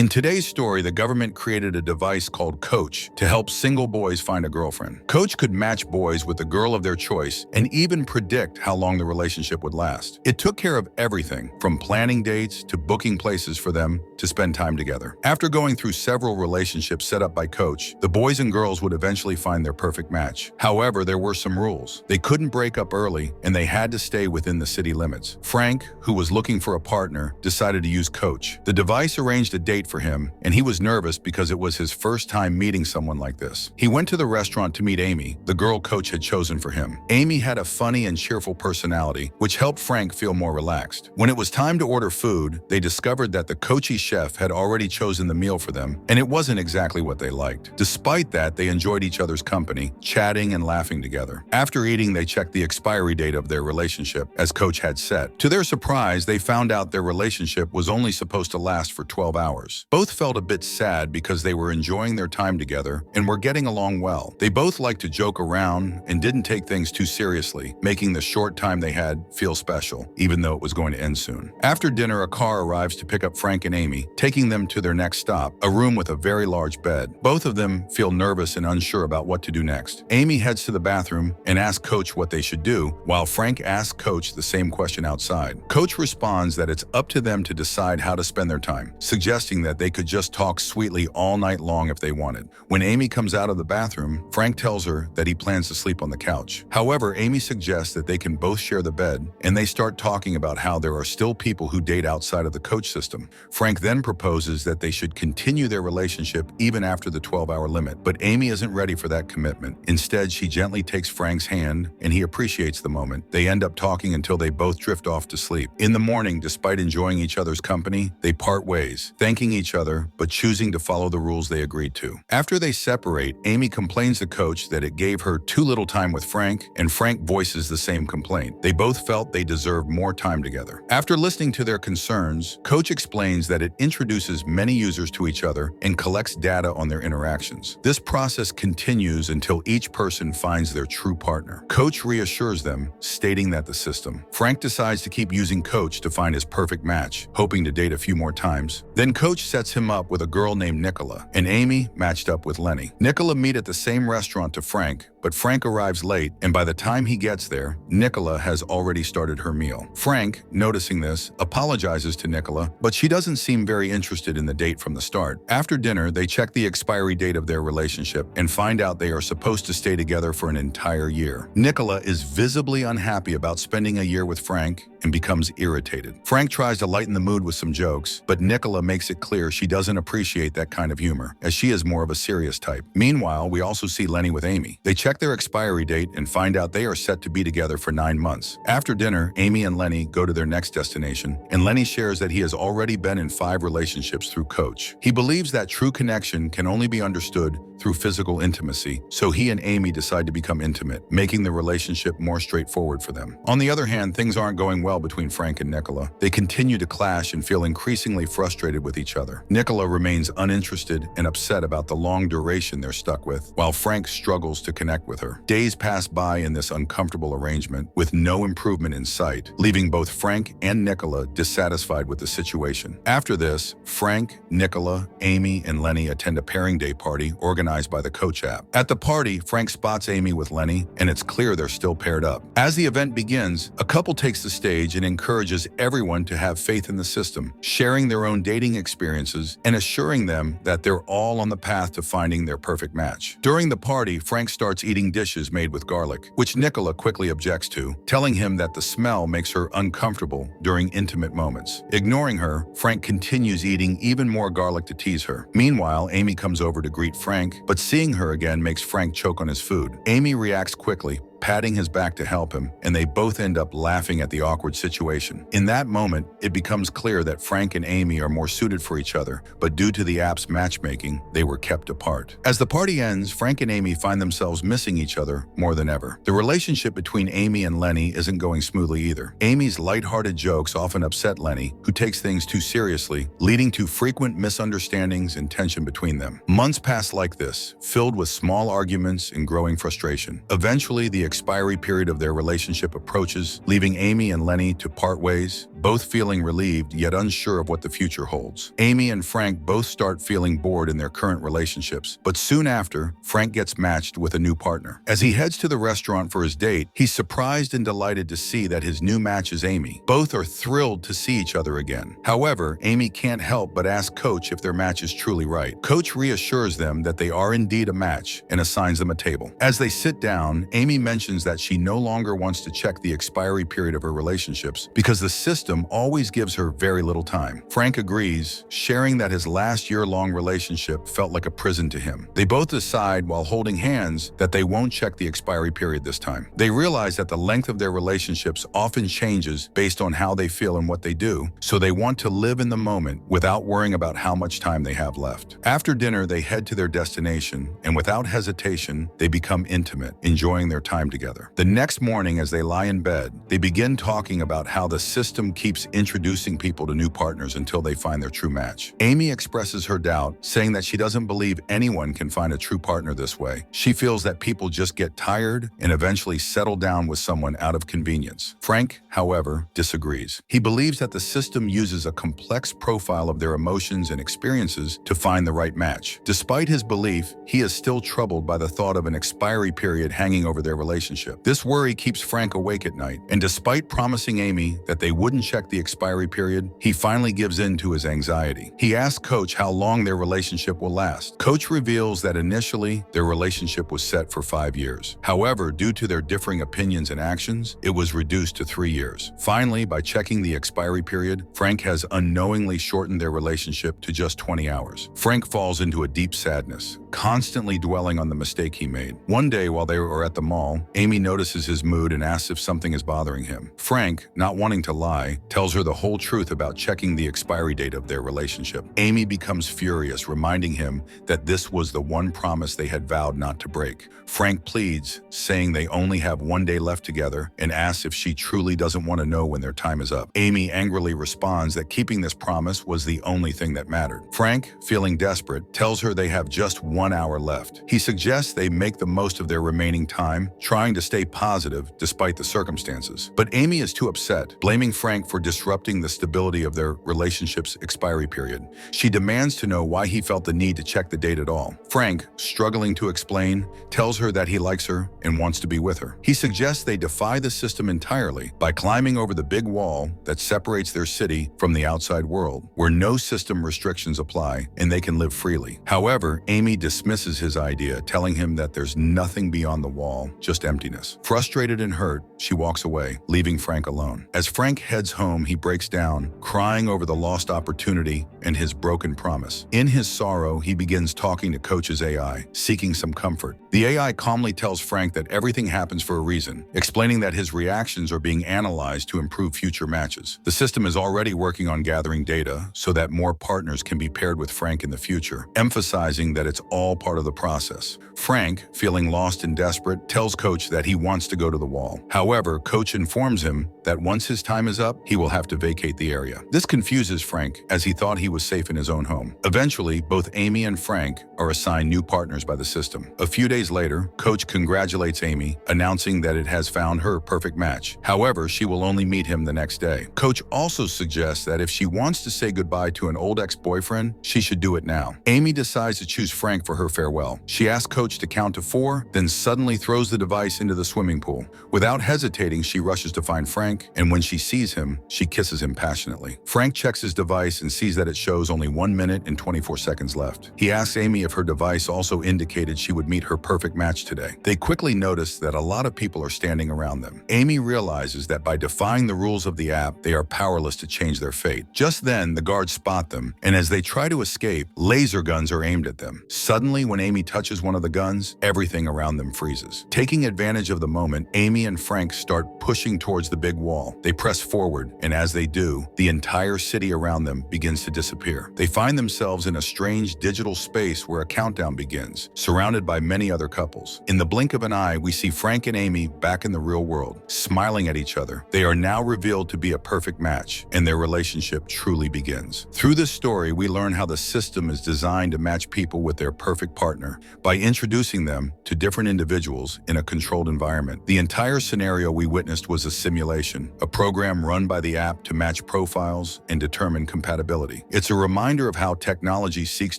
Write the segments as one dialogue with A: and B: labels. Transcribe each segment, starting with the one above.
A: In today's story, the government created a device called Coach to help single boys find a girlfriend. Coach could match boys with the girl of their choice and even predict how long the relationship would last. It took care of everything, from planning dates to booking places for them to spend time together. After going through several relationships set up by Coach, the boys and girls would eventually find their perfect match. However, there were some rules. They couldn't break up early, and they had to stay within the city limits. Frank, who was looking for a partner, decided to use Coach. The device arranged a date for him, and he was nervous because it was his first time meeting someone like this. He went to the restaurant to meet Amy, the girl Coach had chosen for him. Amy had a funny and cheerful personality, which helped Frank feel more relaxed. When it was time to order food, they discovered that the Coachy chef had already chosen the meal for them, and it wasn't exactly what they liked. Despite that, they enjoyed each other's company, chatting and laughing together. After eating, they checked the expiry date of their relationship, as Coach had set. To their surprise, they found out their relationship was only supposed to last for 12 hours. Both felt a bit sad because they were enjoying their time together and were getting along well. They both liked to joke around and didn't take things too seriously, making the short time they had feel special, even though it was going to end soon. After dinner, a car arrives to pick up Frank and Amy, taking them to their next stop, a room with a very large bed. Both of them feel nervous and unsure about what to do next. Amy heads to the bathroom and asks Coach what they should do, while Frank asks Coach the same question outside. Coach responds that it's up to them to decide how to spend their time, suggesting that they could just talk sweetly all night long if they wanted. When Amy comes out of the bathroom, Frank tells her that he plans to sleep on the couch. However, Amy suggests that they can both share the bed, and they start talking about how there are still people who date outside of the Coach system. Frank then proposes that they should continue their relationship even after the 12-hour limit, but Amy isn't ready for that commitment. Instead, she gently takes Frank's hand, and he appreciates the moment. They end up talking until they both drift off to sleep. In the morning, despite enjoying each other's company, they part ways, thanking each other, but choosing to follow the rules they agreed to. After they separate, Amy complains to Coach that it gave her too little time with Frank, and Frank voices the same complaint. They both felt they deserved more time together. After listening to their concerns, Coach explains that it introduces many users to each other and collects data on their interactions. This process continues until each person finds their true partner. Coach reassures them, stating that the system. Frank decides to keep using Coach to find his perfect match, hoping to date a few more times. Then Coach sets him up with a girl named Nicola, and Amy matched up with Lenny. Nicola meet at the same restaurant to Frank, but Frank arrives late, and by the time he gets there, Nicola has already started her meal. Frank, noticing this, apologizes to Nicola, but she doesn't seem very interested in the date from the start. After dinner, they check the expiry date of their relationship and find out they are supposed to stay together for an entire year. Nicola is visibly unhappy about spending a year with Frank and becomes irritated. Frank tries to lighten the mood with some jokes, but Nicola makes it clear she doesn't appreciate that kind of humor, as she is more of a serious type. Meanwhile, we also see Lenny with Amy. They check their expiry date and find out they are set to be together for 9 months. After dinner, Amy and Lenny go to their next destination, and Lenny shares that he has already been in 5 relationships through Coach. He believes that true connection can only be understood through physical intimacy, so he and Amy decide to become intimate, making the relationship more straightforward for them. On the other hand, things aren't going well between Frank and Nicola. They continue to clash and feel increasingly frustrated with each other. Nicola remains uninterested and upset about the long duration they're stuck with, while Frank struggles to connect with her. Days pass by in this uncomfortable arrangement, with no improvement in sight, leaving both Frank and Nicola dissatisfied with the situation. After this, Frank, Nicola, Amy, and Lenny attend a pairing day party organized by the Coach app. At the party, Frank spots Amy with Lenny, and it's clear they're still paired up. As the event begins, a couple takes the stage and encourages everyone to have faith in the system, sharing their own dating experiences and assuring them that they're all on the path to finding their perfect match. During the party, Frank starts eating dishes made with garlic, which Nicola quickly objects to, telling him that the smell makes her uncomfortable during intimate moments. Ignoring her, Frank continues eating even more garlic to tease her. Meanwhile, Amy comes over to greet Frank, but seeing her again makes Frank choke on his food. Amy reacts quickly, patting his back to help him, and they both end up laughing at the awkward situation. In that moment, it becomes clear that Frank and Amy are more suited for each other, but due to the app's matchmaking, they were kept apart. As the party ends, Frank and Amy find themselves missing each other more than ever. The relationship between Amy and Lenny isn't going smoothly either. Amy's lighthearted jokes often upset Lenny, who takes things too seriously, leading to frequent misunderstandings and tension between them. Months pass like this, filled with small arguments and growing frustration. Eventually, the expiry period of their relationship approaches, leaving Amy and Lenny to part ways, both feeling relieved yet unsure of what the future holds. Amy and Frank both start feeling bored in their current relationships, but soon after, Frank gets matched with a new partner. As he heads to the restaurant for his date, he's surprised and delighted to see that his new match is Amy. Both are thrilled to see each other again. However, Amy can't help but ask Coach if their match is truly right. Coach reassures them that they are indeed a match and assigns them a table. As they sit down, Amy mentions that she no longer wants to check the expiry period of her relationships because the system always gives her very little time. Frank agrees, sharing that his last year-long relationship felt like a prison to him. They both decide, while holding hands, that they won't check the expiry period this time. They realize that the length of their relationships often changes based on how they feel and what they do, so they want to live in the moment without worrying about how much time they have left. After dinner, they head to their destination, and without hesitation, they become intimate, enjoying their time together. The next morning, as they lie in bed, they begin talking about how the system keeps introducing people to new partners until they find their true match. Amy expresses her doubt, saying that she doesn't believe anyone can find a true partner this way. She feels that people just get tired and eventually settle down with someone out of convenience. Frank, however, disagrees. He believes that the system uses a complex profile of their emotions and experiences to find the right match. Despite his belief, he is still troubled by the thought of an expiry period hanging over their relationship. This worry keeps Frank awake at night, and despite promising Amy that they wouldn't check the expiry period, he finally gives in to his anxiety. He asks Coach how long their relationship will last. Coach reveals that initially, their relationship was set for 5 years. However, due to their differing opinions and actions, it was reduced to 3 years. Finally, by checking the expiry period, Frank has unknowingly shortened their relationship to just 20 hours. Frank falls into a deep sadness, constantly dwelling on the mistake he made. One day, while they are at the mall, Amy notices his mood and asks if something is bothering him. Frank, not wanting to lie, tells her the whole truth about checking the expiry date of their relationship. Amy becomes furious, reminding him that this was the one promise they had vowed not to break. Frank pleads, saying they only have 1 day left together, and asks if she truly doesn't want to know when their time is up. Amy angrily responds that keeping this promise was the only thing that mattered. Frank, feeling desperate, tells her they have just 1 hour left. He suggests they make the most of their remaining time, trying to stay positive despite the circumstances. But Amy is too upset, blaming Frank for disrupting the stability of their relationship's expiry period. She demands to know why he felt the need to check the date at all. Frank, struggling to explain, tells her that he likes her and wants to be with her. He suggests they defy the system entirely by climbing over the big wall that separates their city from the outside world, where no system restrictions apply and they can live freely. However, Amy dismisses his idea, telling him that there's nothing beyond the wall, just emptiness. Frustrated and hurt, she walks away, leaving Frank alone. As Frank heads home, he breaks down, crying over the lost opportunity and his broken promise. In his sorrow, he begins talking to Coach's AI, seeking some comfort. The AI calmly tells Frank that everything happens for a reason, explaining that his reactions are being analyzed to improve future matches. The system is already working on gathering data so that more partners can be paired with Frank in the future, emphasizing that it's all part of the process. Frank, feeling lost and desperate, tells Coach that he wants to go to the wall. However, Coach informs him that once his time is up, he will have to vacate the area. This confuses Frank, as he thought he was safe in his own home. Eventually, both Amy and Frank are assigned new partners by the system. A few days later, Coach congratulates Amy, announcing that it has found her perfect match. However, she will only meet him the next day. Coach also suggests that if she wants to say goodbye to an old ex-boyfriend, she should do it now. Amy decides to choose Frank for her farewell. She asks Coach to count to 4, then suddenly throws the device into the swimming pool. Without hesitating, she rushes to find Frank, and when she sees him, she kisses him passionately. Frank checks his device and sees that it shows only 1 minute and 24 seconds left. He asks Amy if her device also indicated she would meet her perfect match today. They quickly notice that a lot of people are standing around them. Amy realizes that by defying the rules of the app, they are powerless to change their fate. Just then, the guards spot them, and as they try to escape, laser guns are aimed at them. Suddenly, when Amy touches one of the guns, everything around them freezes. Taking advantage of the moment, Amy and Frank start pushing towards the big wall. They press forward, and as they do, the entire city around them begins to disappear. They find themselves in a strange digital space where a countdown begins, surrounded by many other couples. In the blink of an eye, we see Frank and Amy back in the real world, smiling at each other. They are now revealed to be a perfect match, and their relationship truly begins. Through this story, we learn how the system is designed to match people with their perfect partner by introducing them to different individuals in a controlled environment. The entire scenario we witnessed was a simulation, a program run by the app to match profiles and determine compatibility. It's a reminder of how technology seeks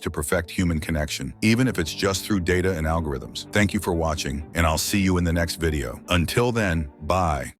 A: to perfect human connection, even if it's just through data and algorithms. Thank you for watching, and I'll see you in the next video. Until then, bye.